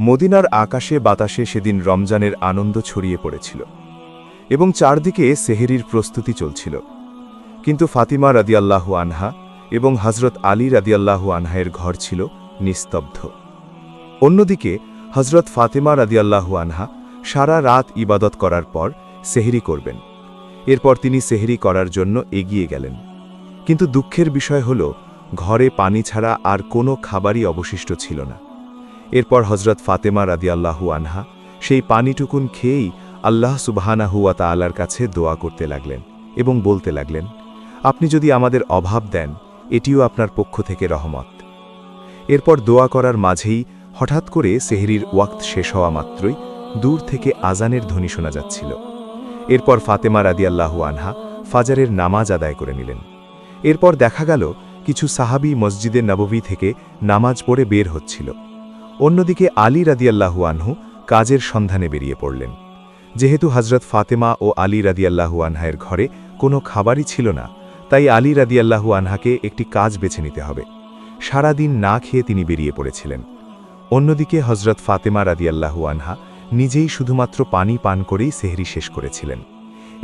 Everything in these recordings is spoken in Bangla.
মদিনার আকাশে বাতাসে সেদিন রমজানের আনন্দ ছড়িয়ে পড়েছিল এবং চারদিকে সেহেরির প্রস্তুতি চলছিল। কিন্তু ফাতিমা রাদিয়াল্লাহু আনহা এবং হযরত আলী রাদিয়াল্লাহু আনহায়ের ঘর ছিল নিস্তব্ধ। অন্যদিকে হযরত ফাতিমা রাদিয়াল্লাহু আনহা সারা রাত ইবাদত করার পর সেহরি করবেন। এরপর তিনি সেহরি করার জন্য এগিয়ে গেলেন। কিন্তু দুঃখের বিষয় হল, ঘরে পানি ছাড়া আর কোনো খাবারই অবশিষ্ট ছিল না। এরপর হযরত ফাতেমা রাদিয়াল্লাহু আনহা সেই পানিটুকুন খেয়েই আল্লাহ সুবহানাহু ওয়া তাআলার কাছে দোয়া করতে লাগলেন এবং বলতে লাগলেন, আপনি যদি আমাদের অভাব দেন, এটিও আপনার পক্ষ থেকে রহমত। এরপর দোয়া করার মাঝেই হঠাৎ করে সেহরির ওয়াক্ত শেষ হওয়া মাত্রই দূর থেকে আজানের ধ্বনি শোনা যাচ্ছিল। এরপর ফাতেমা রাদিয়াল্লাহু আনহা ফাজরের নামাজ আদায় করে নিলেন। এরপর দেখা গেল কিছু সাহাবী মসজিদে নববী থেকে নামাজ পড়ে বের হচ্ছিল। অন্যদিকে আলী রাদিয়াল্লাহু আনহু কাজের সন্ধানে বেরিয়ে পড়লেন। যেহেতু হযরত ফাতেমা ও আলী রাদিয়াল্লাহু আনহায়ের ঘরে কোনো খাবারই ছিল না, তাই আলী রাদিয়াল্লাহু আনহাকে একটি কাজ বেছে নিতে হবে। সারা দিন না খেয়ে তিনি বেরিয়ে পড়েছিলেন। অন্যদিকে হযরত ফাতেমা রাদিয়াল্লাহু আনহা নিজেই শুধুমাত্র পানি পান করেই সেহরি শেষ করেছিলেন।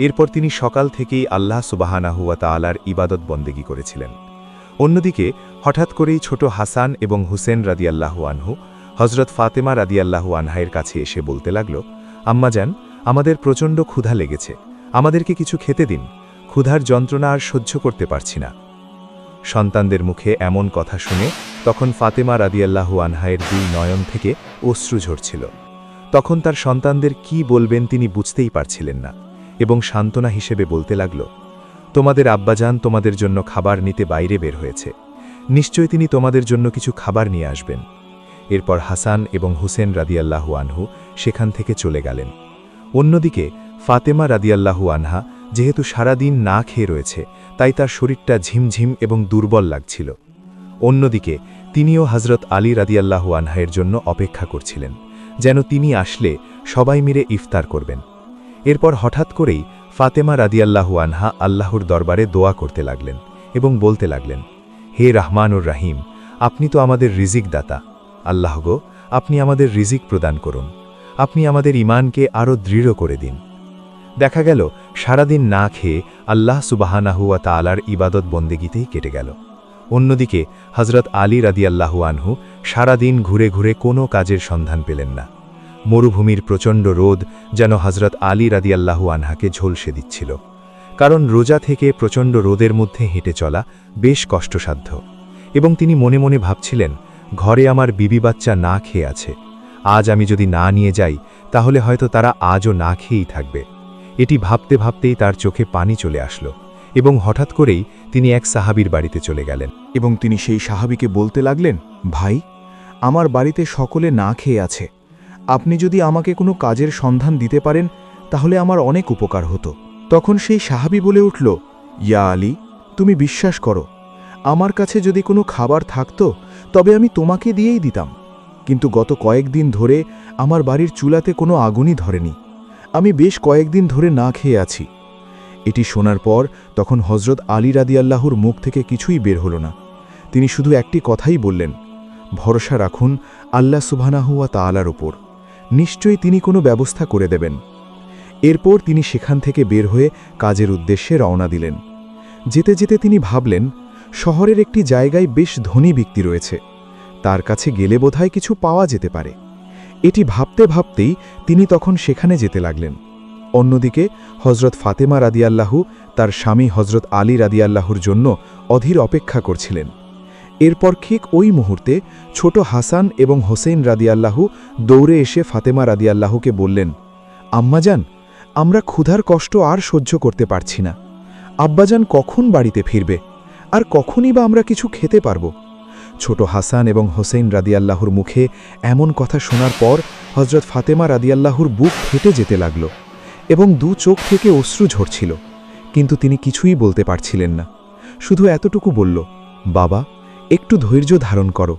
এরপর তিনি সকাল থেকেই আল্লাহ সুবহানাহু ওয়া তাআলার ইবাদত বন্দেগী করেছিলেন। অন্যদিকে হঠাৎ করেই ছোট হাসান এবং হুসেন রাদিয়াল্লাহু আনহু হযরত ফাতেমা রাদিয়াল্লাহু আনহায়ের কাছে এসে বলতে লাগল, আম্মাজান, আমাদের প্রচণ্ড ক্ষুধা লেগেছে, আমাদেরকে কিছু খেতে দিন, ক্ষুধার যন্ত্রণা আর সহ্য করতে পারছি না। সন্তানদের মুখে এমন কথা শুনে তখন ফাতেমা রাদিয়াল্লাহু আনহায়ের দুই নয়ন থেকে অশ্রু ঝরছিল। তখন তার সন্তানদের কি বলবেন তিনি বুঝতেই পারছিলেন না এবং সান্ত্বনা হিসেবে বলতে লাগল, তোমাদের আব্বাজান তোমাদের জন্য খাবার নিতে বাইরে বের হয়েছে, নিশ্চয়ই তিনি তোমাদের জন্য কিছু খাবার নিয়ে আসবেন। এরপর হাসান এবং হুসেন রাদিয়াল্লাহু আনহু সেখান থেকে চলে গেলেন। অন্যদিকে ফাতেমা রাদিয়াল্লাহু আনহা যেহেতু সারাদিন না খেয়ে রয়েছে, তাই তার শরীরটা ঝিমঝিম এবং দুর্বল লাগছিল। অন্যদিকে তিনিও হযরত আলী রাদিয়াল্লাহু আনহায়ের জন্য অপেক্ষা করছিলেন, যেন তিনি আসলে সবাই মিলে ইফতার করবেন। এরপর হঠাৎ করেই ফাতেমা রাদিয়াল্লাহু আনহা আল্লাহর দরবারে দোয়া করতে লাগলেন এবং বলতে লাগলেন, হে রহমানুর রাহিম, আপনি তো আমাদের রিজিক দাতা, আল্লাহ গো, আপনি আমাদের রিজিক প্রদান করুন, আপনি আমাদের ঈমানকে আরও দৃঢ় করে দিন। দেখা গেল সারাদিন না খেয়ে আল্লাহ সুবহানাহু ওয়া তাআলার ইবাদত বন্দেগীতেই কেটে গেল। অন্যদিকে হযরত আলী রাদিয়াল্লাহু আনহু সারাদিন ঘুরে ঘুরে কোনো কাজের সন্ধান পেলেন না। মরুভূমির প্রচণ্ড রোদ যেন হযরত আলী রাদিয়াল্লাহু আনহাকে ঝলসে দিচ্ছিল, কারণ রোজা থেকে প্রচণ্ড রোদের মধ্যে হেঁটে চলা বেশ কষ্টসাধ্য। এবং তিনি মনে মনে ভাবছিলেন, ঘরে আমার বিবি বাচ্চা না খেয়ে আছে, আজ আমি যদি না নিয়ে যাই তাহলে হয়তো তারা আজও না খেয়েই থাকবে। এটি ভাবতে ভাবতেই তার চোখে পানি চলে আসলো এবং হঠাৎ করেই তিনি এক সাহাবীর বাড়িতে চলে গেলেন এবং তিনি সেই সাহাবীকে বলতে লাগলেন, ভাই, আমার বাড়িতে সকলে না খেয়ে আছে, আপনি যদি আমাকে কোনো কাজের সন্ধান দিতে পারেন তাহলে আমার অনেক উপকার হতো। তখন সেই সাহাবী বলে উঠল, ইয়া আলী, তুমি বিশ্বাস করো, আমার কাছে যদি কোনো খাবার থাকতো তবে আমি তোমাকে দিয়েই দিতাম, কিন্তু গত কয়েকদিন ধরে আমার বাড়ির চুলাতে কোনো আগুনই ধরেনি, আমি বেশ কয়েকদিন ধরে না খেয়ে আছি। এটি শোনার পর তখন হযরত আলী রাদিয়াল্লাহুর মুখ থেকে কিছুই বের হলো না। তিনি শুধু একটি কথাই বললেন, ভরসা রাখুন আল্লাহ সুবহানাহু ওয়া তাআলার উপর, নিশ্চয়ই তিনি কোনো ব্যবস্থা করে দেবেন। এরপর তিনি সেখান থেকে বের হয়ে কাজের উদ্দেশ্যে রওনা দিলেন। যেতে যেতে তিনি ভাবলেন, শহরের একটি জায়গায় বেশ ধনী ব্যক্তি রয়েছে, তার কাছে গেলে বোধহয় কিছু পাওয়া যেতে পারে। এটি ভাবতে ভাবতেই তিনি তখন সেখানে যেতে লাগলেন। অন্যদিকে হযরত ফাতেমা রাদিয়াল্লাহু তার স্বামী হযরত আলী রাদিয়াল্লাহুর জন্য অধীর অপেক্ষা করছিলেন। এরপর ঠিক ওই মুহূর্তে ছোট হাসান এবং হোসেন রাদিয়াল্লাহু দৌড়ে এসে ফাতেমা রাদিয়াল্লাহুকে বললেন, আম্মাজান, আমরা ক্ষুধার কষ্ট আর সহ্য করতে পারছি না, আব্বাজান কখন বাড়িতে ফিরবে, আর কখনই বা আমরা কিছু খেতে পারব। ছোট হাসান এবং হোসেন রাদিয়াল্লাহুর মুখে এমন কথা শোনার পর হযরত ফাতেমা রাদিয়াল্লাহুর বুক ফেটে যেতে লাগল এবং দু চোখ থেকে অশ্রু ঝরছিল, কিন্তু তিনি কিছুই বলতে পারছিলেন না। শুধু এতটুকু বলল, বাবা, একটু ধৈর্য ধারণ করো,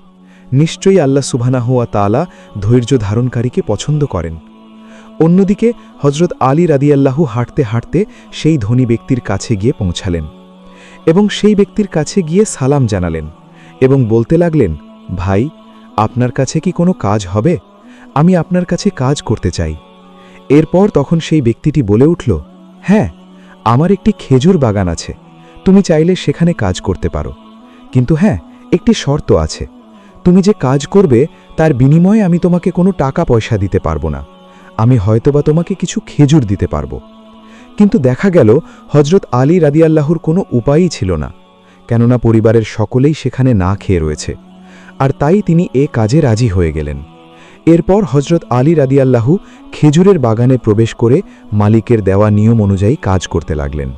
নিশ্চয়ই আল্লাহ সুবহানাহু ওয়া তাআলা ধৈর্য ধারণকারীকে পছন্দ করেন। অন্যদিকে হযরত আলী রাদিয়াল্লাহু হাঁটতে হাঁটতে সেই ধনী ব্যক্তির কাছে গিয়ে পৌঁছালেন এবং সেই ব্যক্তির কাছে গিয়ে সালাম জানালেন এবং বলতে লাগলেন, ভাই, আপনার কাছে কি কোনো কাজ হবে? আমি আপনার কাছে কাজ করতে চাই। এরপর তখন সেই ব্যক্তিটি বলে উঠল, হ্যাঁ, আমার একটি খেজুর বাগান আছে, তুমি চাইলে সেখানে কাজ করতে পারো, কিন্তু হ্যাঁ, একটি শর্ত আছে, তুমি যে কাজ করবে তার বিনিময়ে আমি তোমাকে কোনো টাকা পয়সা দিতে পারবো না, আমি হয়তোবা তোমাকে কিছু খেজুর দিতে পারবো। কিন্তু দেখা গেল হজরত আলী রাদিয়াল্লাহুর কোনো উপায়ই ছিল না, কেননা পরিবারের সকলেই সেখানে না খেয়ে রয়েছে, আর তাই তিনি এ কাজে রাজি হয়ে গেলেন। এরপর হজরত আলী রাদিয়াল্লাহু খেজুরের বাগানে প্রবেশ করে মালিকের দেওয়া নিয়ম অনুযায়ী কাজ করতে লাগলেন।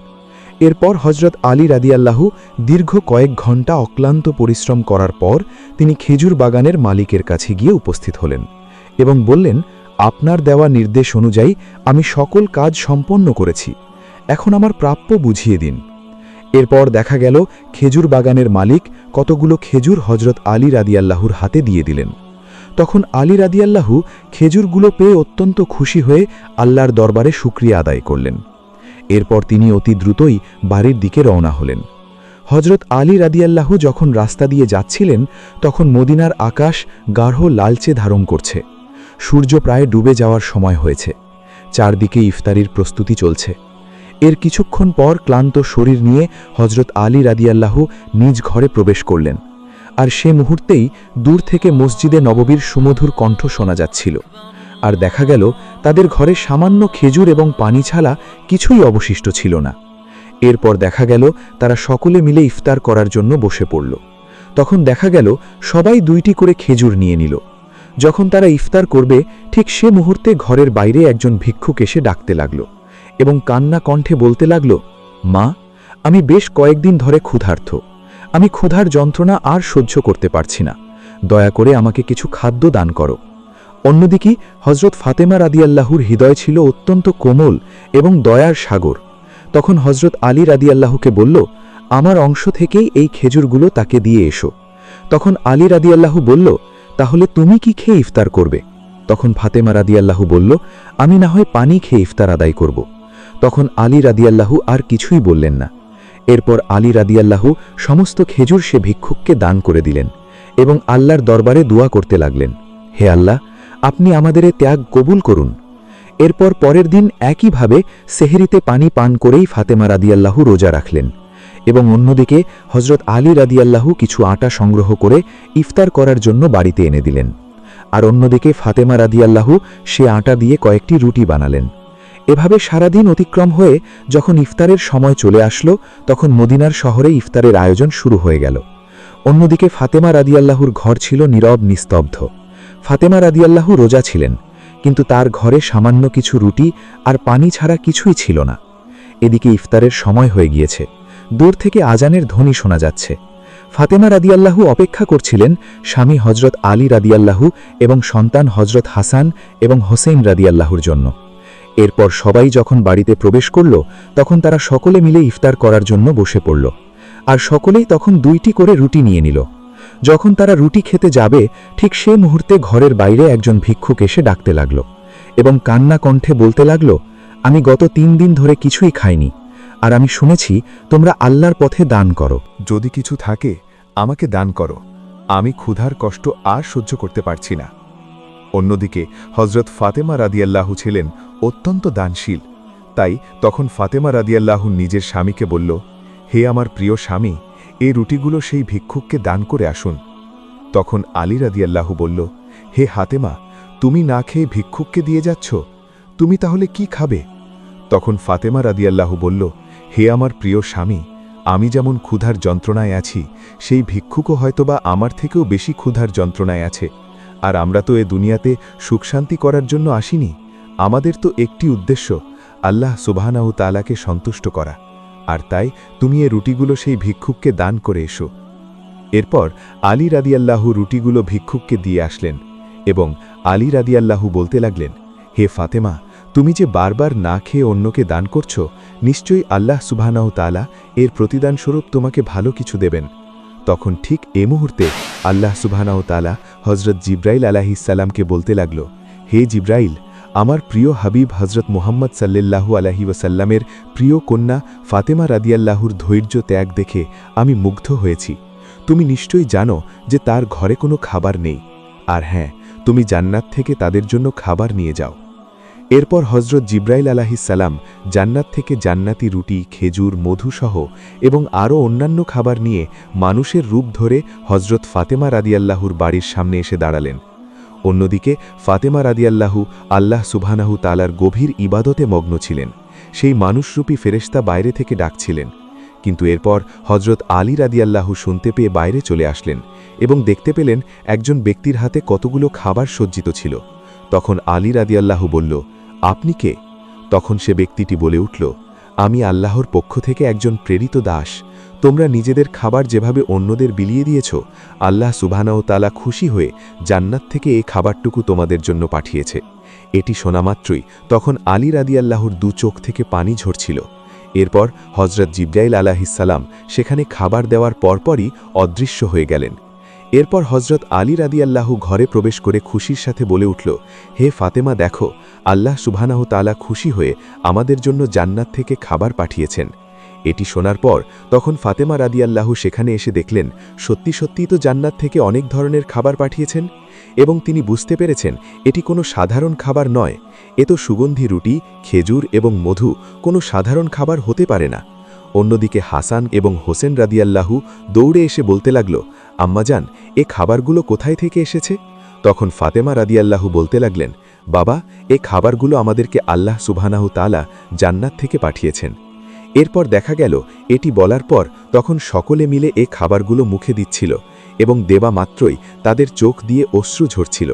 এরপর হজরত আলী রাদিয়াল্লাহু দীর্ঘ কয়েক ঘণ্টা অক্লান্ত পরিশ্রম করার পর তিনি খেজুর বাগানের মালিকের কাছে গিয়ে উপস্থিত হলেন এবং বললেন, আপনার দেওয়া নির্দেশ অনুযায়ী আমি সকল কাজ সম্পন্ন করেছি, এখন আমার প্রাপ্য বুঝিয়ে দিন। এরপর দেখা গেল খেজুর বাগানের মালিক কতগুলো খেজুর হজরত আলী রাদিয়াল্লাহুর হাতে দিয়ে দিলেন। তখন আলী রাদিয়াল্লাহু খেজুরগুলো পেয়ে অত্যন্ত খুশি হয়ে আল্লাহর দরবারে শুকরিয়া আদায় করলেন। এরপর তিনি অতি দ্রুতই বাড়ির দিকে রওনা হলেন। হজরত আলী রাদিয়াল্লাহু যখন রাস্তা দিয়ে যাচ্ছিলেন তখন মদিনার আকাশ গাঢ় লালচে ধারণ করছে, সূর্য প্রায় ডুবে যাওয়ার সময় হয়েছে, চারদিকে ইফতারির প্রস্তুতি চলছে। এর কিছুক্ষণ পর ক্লান্ত শরীর নিয়ে হজরত আলী রাদিয়াল্লাহু নিজ ঘরে প্রবেশ করলেন, আর সে মুহূর্তেই দূর থেকে মসজিদে নববীর সুমধুর কণ্ঠ শোনা যাচ্ছিল, আর দেখা গেল তাদের ঘরে সামান্য খেজুর এবং পানি ছাড়া কিছুই অবশিষ্ট ছিল না। এরপর দেখা গেল তারা সকলে মিলে ইফতার করার জন্য বসে পড়ল। তখন দেখা গেল সবাই 2টি করে খেজুর নিয়ে নিল। যখন তারা ইফতার করবে ঠিক সে মুহূর্তে ঘরের বাইরে একজন ভিক্ষুক এসে ডাকতে লাগল এবং কান্না কণ্ঠে বলতে লাগল, মা, আমি বেশ কয়েকদিন ধরে ক্ষুধার্ত, আমি ক্ষুধার যন্ত্রণা আর সহ্য করতে পারছি না, দয়া করে আমাকে কিছু খাদ্য দান করো। অন্যদিকে হজরত ফাতেমা রাদিয়াল্লাহুর হৃদয় ছিল অত্যন্ত কোমল এবং দয়ার সাগর। তখন হজরত আলী রাদিয়াল্লাহুকে বলল, আমার অংশ থেকেই এই খেজুরগুলো তাকে দিয়ে এসো। তখন আলী রাদিয়াল্লাহু বলল, তাহলে তুমি কি খেয়ে ইফতার করবে? তখন ফাতেমা রাদিয়াল্লাহু বলল, আমি না হয় পানি খেয়ে ইফতার আদায় করব। তখন আলী রাদিয়াল্লাহু আর কিছুই বললেন না। এরপর আলী রাদিয়াল্লাহু সমস্ত খেজুর সে ভিক্ষুককে দান করে দিলেন এবং আল্লাহর দরবারে দোয়া করতে লাগলেন, হে আল্লাহ, আপনি আমাদের ত্যাগ কবুল করুন। এরপর পরের দিন একইভাবে সেহরিতে পানি পান করেই ফাতেমা রাদিয়াল্লাহু রোজা রাখলেন এবং অন্যদিকে হজরত আলী রাদিয়াল্লাহু কিছু আটা সংগ্রহ করে ইফতার করার জন্য বাড়িতে এনে দিলেন, আর অন্যদিকে ফাতেমা রাদিয়াল্লাহু সে আটা দিয়ে কয়েকটি রুটি বানালেন। এভাবে সারাদিন অতিক্রম হয়ে যখন ইফতারের সময় চলে আসলো তখন মদিনার শহরে ইফতারের আয়োজন শুরু হয়ে গেল। অন্যদিকে ফাতেমা রাদিয়াল্লাহুর ঘর ছিল নীরব নিস্তব্ধ। ফাতেমা রাদিয়াল্লাহু রোজা ছিলেন, কিন্তু তার ঘরে সামান্য কিছু রুটি আর পানি ছাড়া কিছুই ছিল না। এদিকে ইফতারের সময় হয়ে গিয়েছে, দূর থেকে আজানের ধ্বনি শোনা যাচ্ছে। ফাতেমা রাদিয়াল্লাহু অপেক্ষা করছিলেন স্বামী হজরত আলী রাদিয়াল্লাহু এবং সন্তান হজরত হাসান এবং হোসেন রাদিয়াল্লাহুর জন্য। এরপর সবাই যখন বাড়িতে প্রবেশ করল তখন তারা সকলে মিলে ইফতার করার জন্য বসে পড়ল, আর সকলেই তখন 2টি করে রুটি নিয়ে নিল। যখন তারা রুটি খেতে যাবে ঠিক সে মুহূর্তে ঘরের বাইরে একজন ভিক্ষুক এসে ডাকতে লাগল এবং কান্না কণ্ঠে বলতে লাগল, আমি গত 3 দিন ধরে কিছুই খাইনি, আর আমি শুনেছি তোমরা আল্লাহর পথে দান করো। যদি কিছু থাকে আমাকে দান করো, আমি ক্ষুধার কষ্ট আর সহ্য করতে পারছি না। অন্যদিকে হজরত ফাতেমা রাদিয়াল্লাহু ছিলেন অত্যন্ত দানশীল, তাই তখন ফাতেমা রাদিয়াল্লাহু নিজের স্বামীকে বলল, হে আমার প্রিয় স্বামী, এই রুটিগুলো সেই ভিক্ষুককে দান করে আসুন। তখন আলী রাদিয়াল্লাহু বলল, হে হাতেমা, তুমি না খেয়ে ভিক্ষুককে দিয়ে যাচ্ছ, তুমি তাহলে কি খাবে? তখন ফাতেমা রাদিয়াল্লাহু বলল, হে আমার প্রিয় স্বামী, আমি যেমন ক্ষুধার যন্ত্রণায় আছি সেই ভিক্ষুকও হয়তোবা আমার থেকেও বেশি ক্ষুধার যন্ত্রণায় আছে, আর আমরা তো এ দুনিয়াতে সুখশান্তি করার জন্য আসিনি, আমাদের তো একটি উদ্দেশ্য, আল্লাহ সুবহানাহু তাআলাকে সন্তুষ্ট করা, আর তাই তুমি এ রুটিগুলো সেই ভিক্ষুককে দান করে এসো। এরপর আলী রাদিয়াল্লাহু রুটিগুলো ভিক্ষুককে দিয়ে আসলেন এবং আলী রাদিয়াল্লাহু বলতে লাগলেন, হে ফাতেমা, তুমি যে বারবার না খেয়ে অন্যকে দান করছো, নিশ্চয়ই আল্লাহ সুবহানাহু তাআলা এর প্রতিদানস্বরূপ তোমাকে ভালো কিছু দেবেন। তখন ঠিক এ মুহূর্তে আল্লাহ সুবহানাহু তাআলা হজরত জিব্রাইল আলাইহিস সালামকে বলতে লাগল, হে জিব্রাইল, আমার প্রিয় হাবিব হজরত মুহাম্মদ সাল্লাল্লাহু আলাইহি ওয়াসাল্লামের প্রিয় কন্যা ফাতেমা রাদিয়াল্লাহুর ধৈর্য ত্যাগ দেখে আমি মুগ্ধ হয়েছি। তুমি নিশ্চয়ই জানো যে তার ঘরে কোনো খাবার নেই, আর হ্যাঁ, তুমি জান্নাত থেকে তাদের জন্য খাবার নিয়ে যাও। এরপর হজরত জিব্রাইল আলাইহিসসালাম জান্নাত থেকে জান্নাতি রুটি, খেজুর, মধুসহ এবং আরও অন্যান্য খাবার নিয়ে মানুষের রূপ ধরে হজরত ফাতেমা রাদিয়াল্লাহুর বাড়ির সামনে এসে দাঁড়ালেন। অন্যদিকে ফাতেমা রাদিয়াল্লাহু আল্লাহ সুবহানাহু তাআলার গভীর ইবাদতে মগ্ন ছিলেন। সেই মানুষরূপী ফেরেশতা বাইরে থেকে ডাকছিলেন। কিন্তু এরপর হজরত আলী রাদিয়াল্লাহু শুনতে পেয়ে বাইরে চলে আসলেন এবং দেখতে পেলেন একজন ব্যক্তির হাতে কতগুলো খাবার সজ্জিত ছিল। তখন আলী রাদিয়াল্লাহু বলল, আপনি কে? তখন সে ব্যক্তিটি বলে উঠল, আমি আল্লাহর পক্ষ থেকে একজন প্রেরিত দাস। তোমরা নিজেদের খাবার যেভাবে অন্যদের বিলিয়ে দিয়েছ, আল্লাহ সুবহানাহু তাআলা খুশি হয়ে জান্নাত থেকে এই খাবারটুকু তোমাদের জন্য পাঠিয়েছে। এটি শোনামাত্রই তখন আলী রাদিয়াল্লাহুর দু চোখ থেকে পানি ঝরছিল। এরপর হজরত জিব্রাইল আলাইহিসসালাম সেখানে খাবার দেওয়ার পরপরই অদৃশ্য হয়ে গেলেন। এরপর হজরত আলী রাদিয়াল্লাহু ঘরে প্রবেশ করে খুশির সাথে বলে উঠল, হে ফাতেমা, দেখো, আল্লাহ সুবহানাহু তাআলা খুশি হয়ে আমাদের জন্য জান্নাত থেকে খাবার পাঠিয়েছেন। এটি শোনার পর তখন ফাতেমা রাদিয়াল্লাহু সেখানে এসে দেখলেন সত্যি সত্যিই তো জান্নাত থেকে অনেক ধরনের খাবার পাঠিয়েছেন এবং তিনি বুঝতে পেরেছেন এটি কোনো সাধারণ খাবার নয়। এ তো সুগন্ধি রুটি, খেজুর এবং মধু, কোনো সাধারণ খাবার হতে পারে না। অন্যদিকে হাসান এবং হোসেন রাদিয়াল্লাহু দৌড়ে এসে বলতে লাগল, আম্মাজান, এ খাবারগুলো কোথায় থেকে এসেছে? তখন ফাতেমা রাদিয়াল্লাহু বলতে লাগলেন, বাবা, এ খাবারগুলো আমাদেরকে আল্লাহ সুবহানাহু তাআলা জান্নাত থেকে পাঠিয়েছেন। এরপর দেখা গেল এটি বলার পর তখন সকলে মিলে এ খাবারগুলো মুখে দিচ্ছিল এবং দেবা মাত্রই তাদের চোখ দিয়ে অশ্রু ঝরছিল,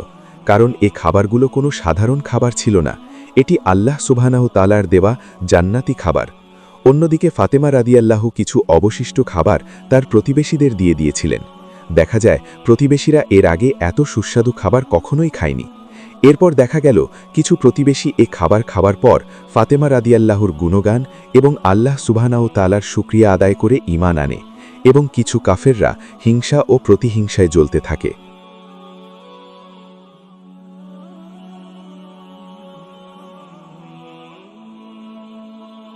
কারণ এ খাবারগুলো কোনো সাধারণ খাবার ছিল না। এটি আল্লাহ সুবহানাহু তাআলার দেওয়া জান্নাতি খাবার। অন্যদিকে ফাতেমা রাদিয়াল্লাহু কিছু অবশিষ্ট খাবার তার প্রতিবেশীদের দিয়ে দিয়েছিলেন। দেখা যায় প্রতিবেশীরা এর আগে এত সুস্বাদু খাবার কখনোই খায়নি। এরপর দেখা গেল কিছু প্রতিবেশী এ খাবার খাওয়ার পর ফাতেমা রাদিয়াল্লাহুর গুণগান এবং আল্লাহ সুবহানাহু তাআলার শুকরিয়া আদায় করে ঈমান আনে এবং কিছু কাফেররা হিংসা ও প্রতিহিংসায় জ্বলতে থাকে।